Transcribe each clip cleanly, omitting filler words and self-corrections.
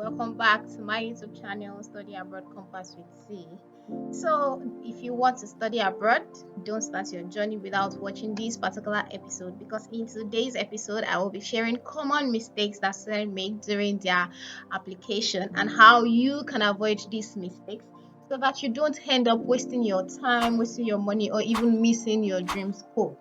Welcome back to my YouTube channel, Study Abroad Compass with C. So, if you want to study abroad, don't start your journey without watching this particular episode because in today's episode, I will be sharing common mistakes that students make during their application and how you can avoid these mistakes so that you don't end up wasting your time, wasting your money, or even missing your dream school.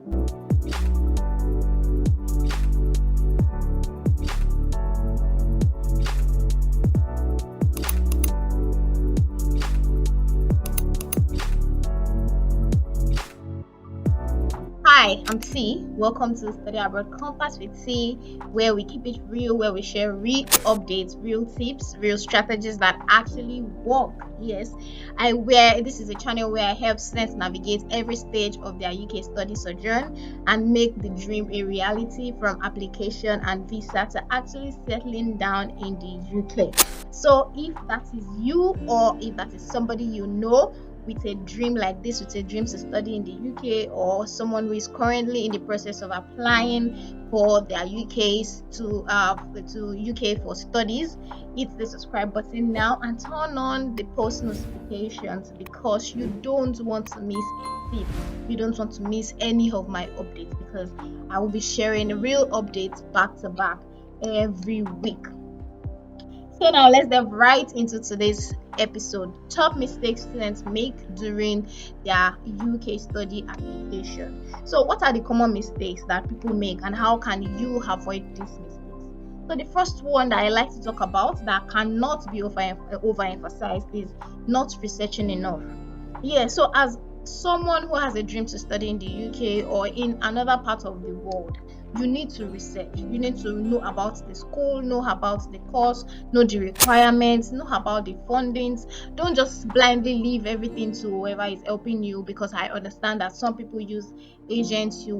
Hi, I'm T. Welcome to Study Abroad Compass with T, where we keep it real, where we share real updates, real tips, real strategies that actually work. Yes, I where this is a channel where I help students navigate every stage of their UK study sojourn and make the dream a reality from application and visa to actually settling down in the UK. So if that is you or if that is somebody you know with a dream like this, with a dream to study in the UK, or someone who is currently in the process of applying for their to UK for studies, hit the subscribe button now and turn on the post notifications because you don't want to miss a tip. You don't want to miss any of my updates because I will be sharing real updates back to back every week. So now let's dive right into today's episode. Top mistakes students make during their UK study application. So what are the common mistakes that people make and how can you avoid these mistakes? So the first one that I like to talk about that cannot be overemphasized is not researching enough. Yeah, so as someone who has a dream to study in the UK or in another part of the world, you need to research. You need to know about the school, know about the course, know the requirements, know about the fundings. Don't just blindly leave everything to whoever is helping you because I understand that some people use agents. You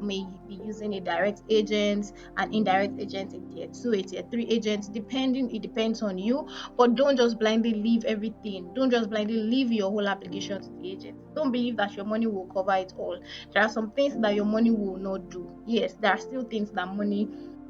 may be using a direct agent, an indirect agent, a tier two, a tier three agent, depending it depends on you. But don't just blindly leave everything. Don't just blindly leave your whole application to the agent. Don't believe that your money will cover it all. There are some things that your money will not do. Yes, there are still things that money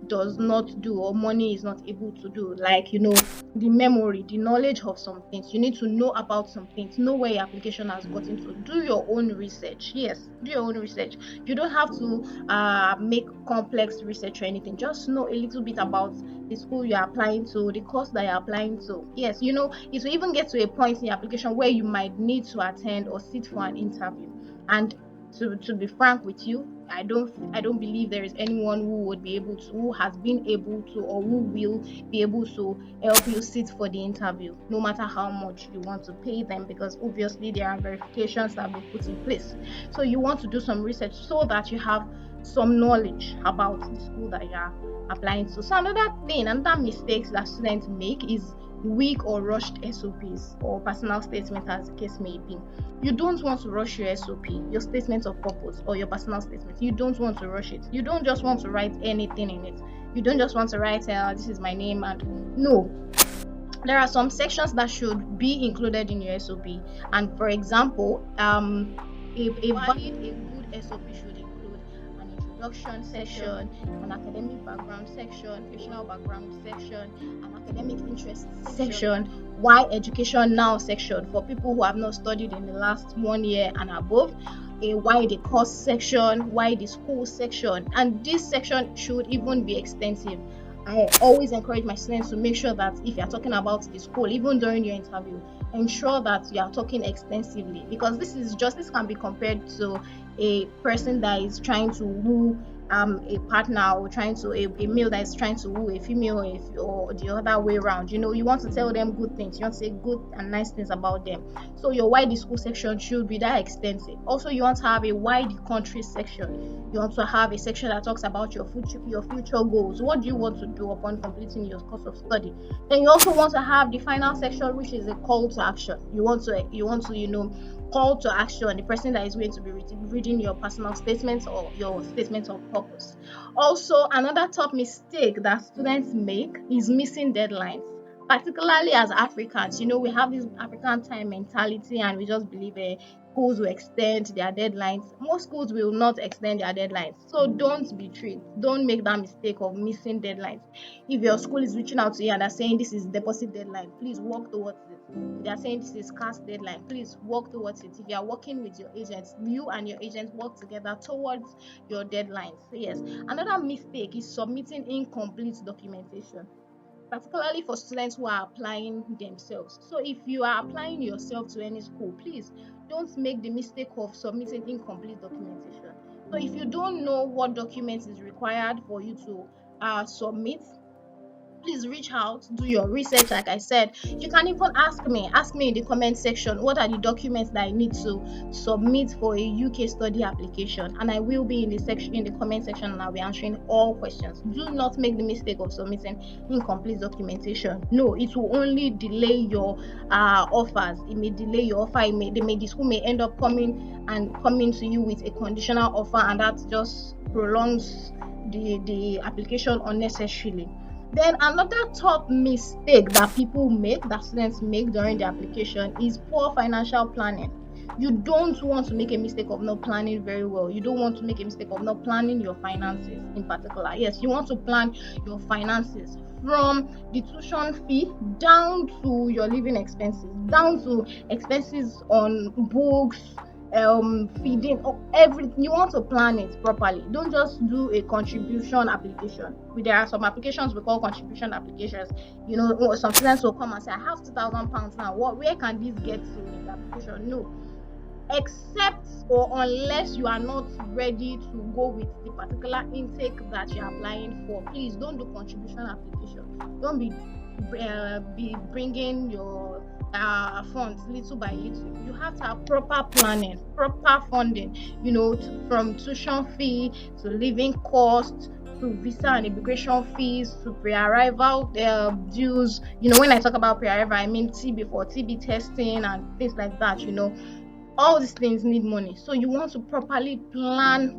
does not do or money is not able to do, like the memory, the knowledge of some things. You need to know about some things, know where your application has gotten to, do your own research. Yes, do your own research. You don't have to make complex research or anything. Just know a little bit about the school you're applying to, the course that you're applying to. Yes, it will even get to a point in your application where you might need to attend or sit for an interview. And to be frank with you, I don't believe there is anyone who would be able to, who has been able to, or who will be able to help you sit for the interview, no matter how much you want to pay them, because obviously there are verifications that will be put in place. So you want to do some research so that you have some knowledge about the school that you are applying to. So another mistakes that students make is weak or rushed SOPs or personal statement, as the case may be. You don't want to rush your SOP, your statement of purpose, or your personal statement. You don't want to rush it. You don't just want to write anything in it. You don't just want to write, this is my name, and no. There are some sections that should be included in your SOP. And for example, a valid, a good SOP should include an introduction section, an academic background section, personal background section, an academic interest section, why education now section for people who have not studied in the last 1 year and above, a why the course section, why the school section, and this section should even be extensive. I always encourage my students to make sure that if you're talking about the school, even during your interview, ensure that you are talking extensively, because this can be compared to a person that is trying to woo a partner, or trying to a male that is trying to woo a female, or the other way around. You want to tell them good things, you want to say good and nice things about them. So your why the school section should be that extensive. Also, you want to have a why the country section. You want to have a section that talks about your future goals. What do you want to do upon completing your course of study? Then you also want to have the final section, which is a call to action. You want to call to action the person that is going to be reading your personal statements or your statement of purpose. Also, another top mistake that students make is missing deadlines, particularly as Africans. We have this African time mentality and we just believe schools will extend their deadlines. Most schools will not extend their deadlines. So don't be tricked. Don't make that mistake of missing deadlines. If your school is reaching out to you and they're saying this is deposit deadline, please work towards it. If they're saying this is CAS deadline, please work towards it. If you are working with your agents, you and your agent work together towards your deadlines. Yes. Another mistake is submitting incomplete documentation, particularly for students who are applying themselves. So if you are applying yourself to any school, please don't make the mistake of submitting incomplete documentation. So if you don't know what documents is required for you to submit, please reach out, do your research. Like I said, you can even ask me in the comment section what are the documents that I need to submit for a UK study application, and I will be in the comment section, and I'll be answering all questions. Do not make the mistake of submitting incomplete documentation. No, it will only delay your offers. It may delay your offer. The school may end up coming to you with a conditional offer, and that just prolongs the application unnecessarily. Then another top mistake that students make during the application is poor financial planning. You don't want to make a mistake of not planning very well. You don't want to make a mistake of not planning your finances in particular. Yes, you want to plan your finances from the tuition fee down to your living expenses, down to expenses on books, feeding, everything. You want to plan it properly. Don't just do a contribution application. There are some applications we call contribution applications. Some students will come and say, I have £2,000 now, where can this get to in the application? No, except or unless you are not ready to go with the particular intake that you're applying for, please don't do contribution application. Don't be bringing your funds little by little. You have to have proper planning, proper funding, from tuition fee to living costs to visa and immigration fees to pre-arrival dues. When I talk about pre-arrival, I mean TB testing and things like that. All these things need money. So you want to properly plan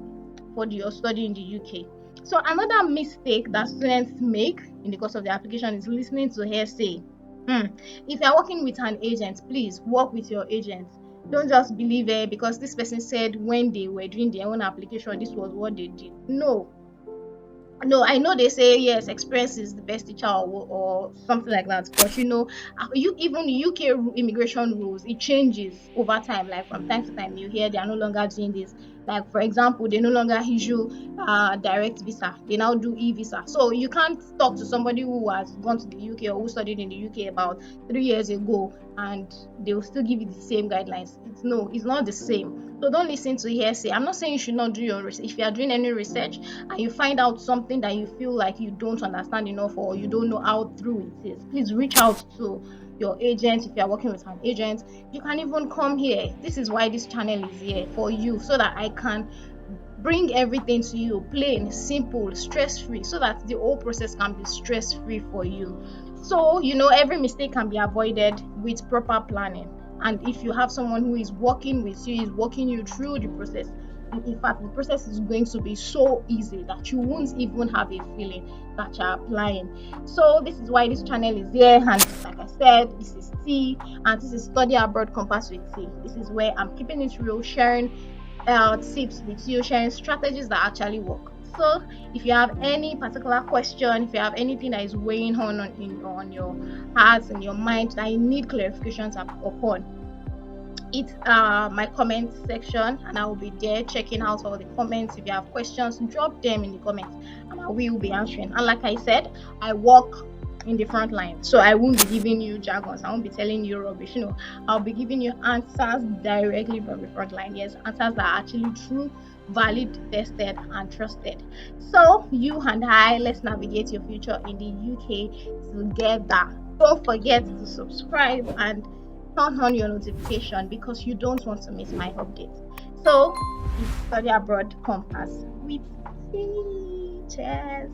for your study in the UK. So another mistake that students make in the course of the application is listening to hearsay. If you're working with an agent, please work with your agent. Don't just believe it because this person said when they were doing their own application, this was what they did. No, I know they say yes, experience is the best teacher or something like that, but even UK immigration rules, it changes over time. Like from time to time you hear they are no longer doing this. Like for example, they no longer issue direct visa, they now do e-visa. So you can't talk to somebody who has gone to the UK or who studied in the UK about 3 years ago and they will still give you the same guidelines. It's not the same. So don't listen to hearsay. I'm not saying you should not do your research. If you are doing any research and you find out something that you feel like you don't understand enough or you don't know how true it is, please reach out to your agent. If you are working with an agent, you can even come here. This is why this channel is here for you, so that I can bring everything to you plain, simple, stress-free, so that the whole process can be stress-free for you. So every mistake can be avoided with proper planning. And if you have someone who is working with you, is walking you through the process, in fact, the process is going to be so easy that you won't even have a feeling that you're applying. So this is why this channel is here. And like I said, this is T, and this is Study Abroad Compass with T. This is where I'm keeping it real, sharing tips with you, sharing strategies that actually work. So if you have any particular question, if you have anything that is weighing on your heart and your mind that you need clarifications upon, it's my comment section, and I will be there checking out all the comments. If you have questions, drop them in the comments and I will be answering. And like I said, I work in the front line, so I won't be giving you jargons, I won't be telling you rubbish. I'll be giving you answers directly from the front line. Yes, answers that are actually true, valid, tested and trusted. So you and I, let's navigate your future in the UK together. Don't forget to subscribe and turn on your notification because you don't want to miss my updates. So it's Study Abroad Compass with T. Cheers.